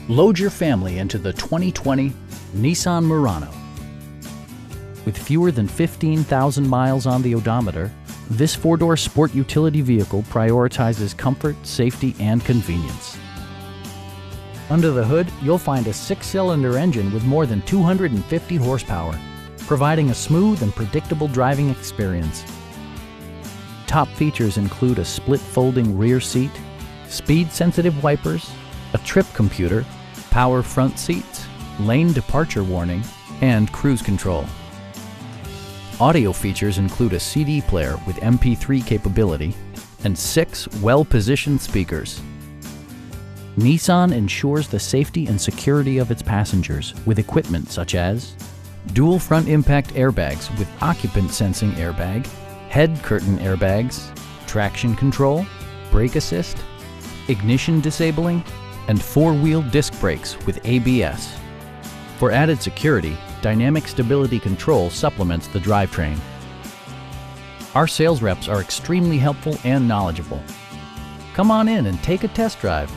Load your family into the 2020 Nissan Murano. With fewer than 15,000 miles on the odometer, this four-door sport utility vehicle prioritizes comfort, safety, and convenience. Under the hood, you'll find a six-cylinder engine with more than 250 horsepower, providing a smooth and predictable driving experience. Top features include a split folding rear seat, speed-sensitive wipers, a trip computer, power front seats, lane departure warning, and cruise control. Audio features include a CD player with MP3 capability and 6 well-positioned speakers. Nissan ensures the safety and security of its passengers with equipment such as dual front impact airbags with occupant sensing airbag, head curtain airbags, traction control, brake assist, ignition disabling, and four-wheel disc brakes with ABS. For added security, dynamic stability control supplements the drivetrain. Our sales reps are extremely helpful and knowledgeable. Come on in and take a test drive.